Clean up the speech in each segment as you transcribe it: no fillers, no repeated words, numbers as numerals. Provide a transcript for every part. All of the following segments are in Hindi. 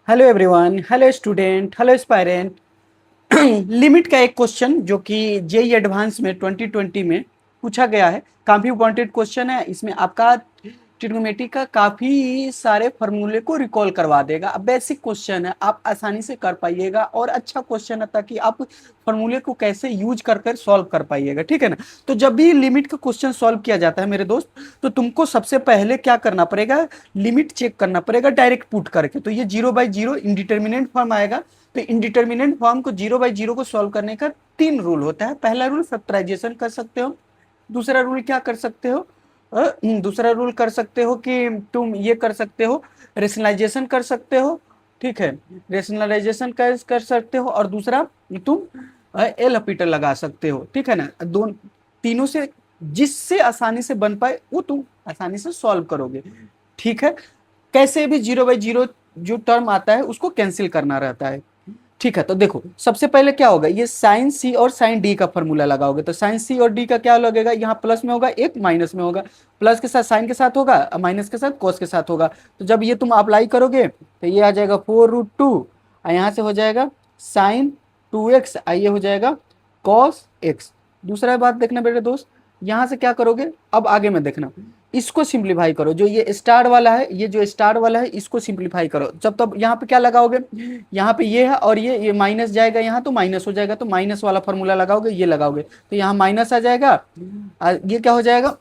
Hello everyone, hello student, hello aspirant. Limit का एक क्वेश्चन जो कि जेई एडवांस में 2020 में पूछा गया है, काफ़ी इंपॉर्टेंट क्वेश्चन है। इसमें आपका ट्रिग्नोमेट्री का काफ़ी सारे फार्मूले को रिकॉल करवा देगा। अब बेसिक क्वेश्चन है, आप आसानी से कर पाइएगा और अच्छा क्वेश्चन है ताकि आप फार्मूले को कैसे यूज कर कर सॉल्व कर पाइएगा, ठीक है ना। तो जब भी लिमिट का क्वेश्चन सॉल्व किया जाता है मेरे दोस्त, तो तुमको सबसे पहले क्या करना पड़ेगा, लिमिट चेक करना पड़ेगा डायरेक्ट पुट करके। तो ये 0/0 इंडिटर्मिनेंट फॉर्म आएगा। तो इंडिटर्मिनेंट फॉर्म को 0/0 को सॉल्व करने का 3 रूल होता है। पहला रूल फैक्टराइजेशन कर सकते हो। दूसरा रूल क्या कर सकते हो, दूसरा रूल कर सकते हो कि तुम ये कर सकते हो, रेशनलाइजेशन कर सकते हो, ठीक है। रेशनलाइजेशन कर सकते हो। और दूसरा तुम एल हॉपिटल लगा सकते हो, ठीक है ना। दोनों तीनों से जिससे आसानी से बन पाए वो तुम आसानी से सॉल्व करोगे, ठीक है। कैसे भी 0/0 जो टर्म आता है उसको कैंसिल करना रहता है, ठीक है। तो देखो सबसे पहले क्या होगा, ये साइन सी और साइन डी का फॉर्मूला लगाओगे। तो साइन सी और डी का क्या लगेगा, यहाँ प्लस में होगा, एक माइनस में होगा। प्लस के साथ साइन के साथ होगा, माइनस के साथ कॉस के साथ होगा। तो जब ये तुम अप्लाई करोगे तो ये आ जाएगा 4√2, और यहाँ से हो जाएगा साइन 2x, ये हो जाएगा कॉस एक्स। दूसरा बात देखना बेटे दोस्त, यहाँ से क्या करोगे, अब आगे में देखना, इसको सिंप्लीफाई करो। जो ये स्टार वाला है, ये जो स्टार वाला है इसको सिंप्लीफाई करो। जब तब यहाँ पे क्या लगाओगे, यहाँ पे ये है और ये माइनस जाएगा, यहाँ तो माइनस हो जाएगा। तो माइनस वाला फॉर्मूला लगाओगे, ये लगाओगे तो यहाँ माइनस आ जाएगा। ये क्या हो जाएगा,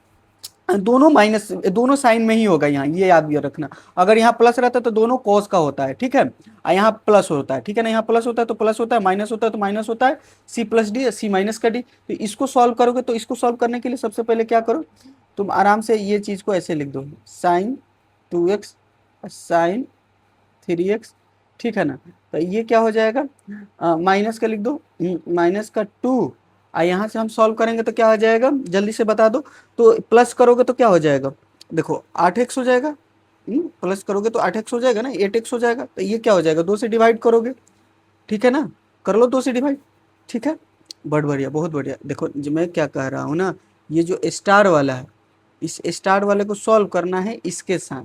दोनों माइनस, दोनों साइन में ही होगा यहाँ, ये याद भी रखना। अगर यहाँ प्लस रहता है तो दोनों कॉस का होता है, ठीक है। यहाँ प्लस होता है, ठीक है ना। यहाँ प्लस होता है तो प्लस होता है, माइनस होता है तो माइनस होता है। सी प्लस डी, सी माइनस का डी। तो इसको सॉल्व करोगे, तो इसको सॉल्व करने के लिए सबसे पहले क्या करो, तुम आराम से ये चीज को ऐसे लिख दो, साइन 2x साइन 3x, ठीक है ना। तो ये क्या हो जाएगा, माइनस का लिख दो, माइनस का 2। यहाँ से हम सॉल्व करेंगे तो क्या हो जाएगा, जल्दी से बता दो। तो प्लस करोगे तो क्या हो जाएगा, देखो 8x हो जाएगा। प्लस करोगे तो 8x हो जाएगा ना, 8x हो जाएगा। तो ये क्या हो जाएगा, 2 से डिवाइड करोगे, ठीक है ना। कर लो 2 से डिवाइड, ठीक है। बहुत बढ़िया, बहुत बढ़िया। देखो जो मैं क्या कह रहा हूँ ना, ये जो स्टार वाला है, इस स्टार वाले को सॉल्व करना है इसके साथ,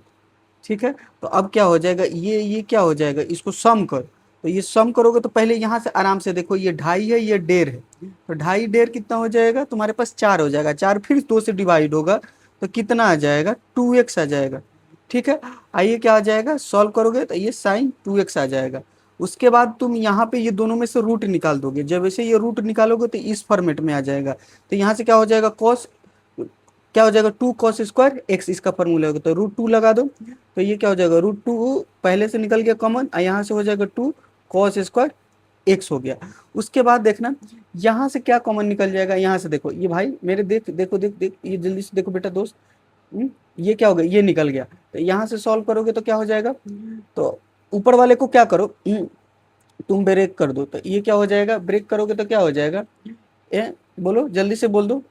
ठीक है। तो अब क्या हो जाएगा, ये क्या हो जाएगा, इसको सम कर। तो ये सम करोगे तो पहले यहाँ से आराम से देखो, ये 2.5 है, ये 1.5 है। तो 2.5 1.5 कितना हो जाएगा तुम्हारे पास, 4 हो जाएगा। 4 फिर 2 से डिवाइड होगा तो कितना आ जाएगा, 2x आ जाएगा, ठीक है। आइए क्या आ जाएगा, सॉल्व करोगे तो ये साइन 2x आ जाएगा। उसके बाद तुम यहाँ पे ये दोनों में से रूट निकाल दोगे। जब वैसे ये रूट निकालोगे तो इस फॉर्मेट में आ जाएगा। तो यहाँ से क्या हो जाएगा, कॉस, क्या हो जाएगा, 2 cos² x, इसका फॉर्मूला होगा। तो √2 लगा दो। तो ये क्या हो जाएगा, √2 पहले से निकल गया कॉमन, यहाँ से हो जाएगा 2 cos² x हो गया। उसके बाद देखना यहाँ से क्या कॉमन निकल जाएगा, यहाँ से देखो ये भाई मेरे, देख देखो देख देख, ये जल्दी से देखो बेटा दोस्त। ये क्या हो गया, ये निकल गया। तो यहाँ से सॉल्व करोगे तो क्या हो जाएगा, तो ऊपर वाले को क्या करो, तुम ब्रेक कर दो। तो ये क्या हो जाएगा, ब्रेक करोगे तो क्या हो जाएगा, बोलो जल्दी से बोल दो।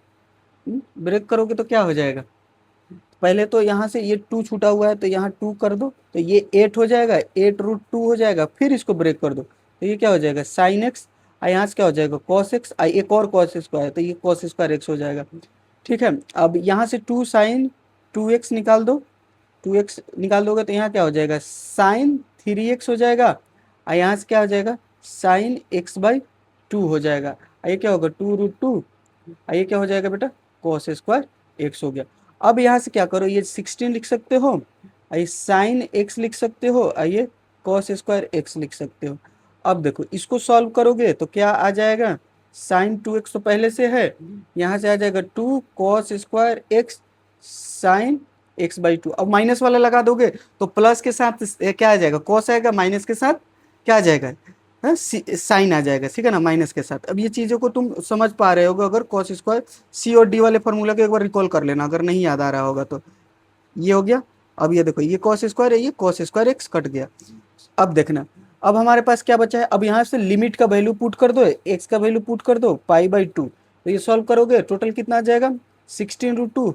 ब्रेक करोगे तो क्या हो जाएगा, पहले तो यहाँ से ये 2 छूटा हुआ है तो यहाँ 2 कर दो, तो ये 8 हो जाएगा, 8√2 हो जाएगा। फिर इसको ब्रेक कर दो तो ये क्या हो जाएगा, साइन एक्स। यहाँ से क्या हो जाएगा, कॉस एक्स। एक और कॉस स्क्वायर, तो ये कॉस स्क्वायर एक्स हो जाएगा, ठीक है। अब यहाँ से 2 साइन 2x निकाल दो, 2x निकाल दोगे तो यहाँ क्या हो जाएगा, साइन 3x हो जाएगा। यहाँ से क्या हो जाएगा, साइन x/2 हो जाएगा। ये क्या होगा, 2√2। ये क्या हो जाएगा बेटा, कॉस स्क्वायर एक्स हो गया। अब यहाँ से क्या करो, ये 16 लिख सकते हो, ये साइन एक्स लिख सकते हो, ये कॉस स्क्वायर एक्स लिख सकते हो। अब देखो इसको सॉल्व करोगे तो क्या आ जाएगा, साइन 2x तो पहले से है, यहाँ से आ जाएगा 2 cos² x साइन x/2। अब माइनस वाला लगा दोगे तो प्लस के साथ क्या आ जाएगा, कॉस आएगा, माइनस के साथ क्या आ जाएगा, साइन आ जाएगा, ठीक है ना, माइनस के साथ। अब ये चीज़ों को तुम समझ पा रहे होगे, अगर कॉस स्क्वायर सी और डी वाले फॉर्मूला को एक बार रिकॉल कर लेना, अगर नहीं याद आ रहा होगा तो। ये हो गया। अब ये देखो, ये कॉस स्क्वायर है, ये कॉस स्क्वायर एक्स कट गया। अब देखना, अब हमारे पास क्या बचा है, अब यहाँ से लिमिट का वैल्यू पुट कर दो, एक्स का वैल्यू पुट कर दो, π/2। तो ये सॉल्व करोगे टोटल कितना आ जाएगा, 16√2।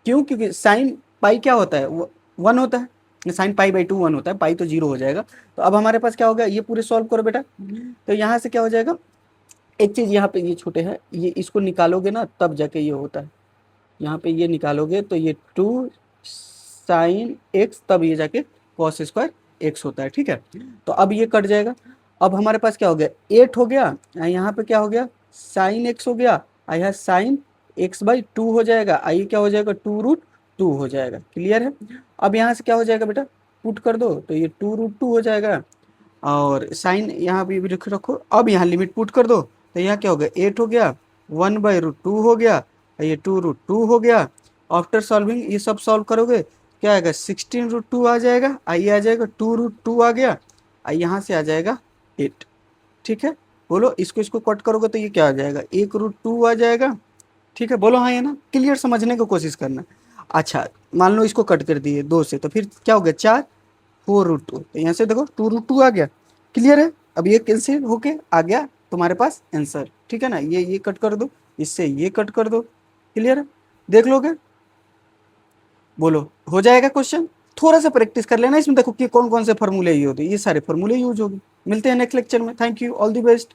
क्यों, क्योंकि साइन पाई क्या होता है, 1 होता है, साइन π/2 1 होता है, पाई तो 0 हो जाएगा। तो अब हमारे पास क्या हो गया, ये पूरे सॉल्व करो बेटा। तो यहाँ से क्या हो जाएगा, एक चीज़ यहाँ पे ये छोटे हैं, ये इसको निकालोगे ना तब जाके ये होता है। यहाँ पे ये निकालोगे तो ये 2 साइन एक्स, तब ये जाके कॉस स्क्वायर x होता है, ठीक है। तो अब ये कट जाएगा। अब हमारे पास क्या हो गया, 8 हो गया, यहाँ पे क्या हो गया, साइन x हो गया, यहाँ साइन x/2 हो जाएगा, आइए क्या हो जाएगा, 2√2 हो जाएगा। क्लियर है। अब यहाँ से क्या हो जाएगा बेटा, पुट कर दो तो ये 2√2 हो जाएगा, और साइन यहाँ पे भी रखो। अब यहाँ लिमिट पुट कर दो तो यहाँ क्या हो गया, 8 हो गया, 1/√2 हो गया, ये 2√2 हो गया। आफ्टर सॉल्विंग ये सब सॉल्व करोगे क्या आएगा, 16√2 आ जाएगा, आइए आ जाएगा 2√2 आ गया, यहाँ से आ जाएगा 8। ठीक है, बोलो इसको इसको कट करोगे तो ये क्या आ जाएगा, 1√2 आ जाएगा। ठीक है, बोलो हाँ या ना, क्लियर समझने की कोशिश करना। अच्छा, मान लो इसको कट कर दिए 2 से, तो फिर क्या हो गया, 4, 4√2, तो यहाँ से देखो 2√2 आ गया। क्लियर है। अब ये कैंसिल होके आ गया तुम्हारे पास आंसर। ठीक है ना, ये कट कर दो, इससे ये कट कर दो। क्लियर है, देख लोगे, बोलो हो जाएगा क्वेश्चन। थोड़ा सा प्रैक्टिस कर लेना इसमें, देखो कि कौन कौन से फॉर्मूले यूज होते हैं, ये सारे फॉर्मूले यूज होगी। मिलते हैं नेक्स्ट लेक्चर में। Thank you, all the best.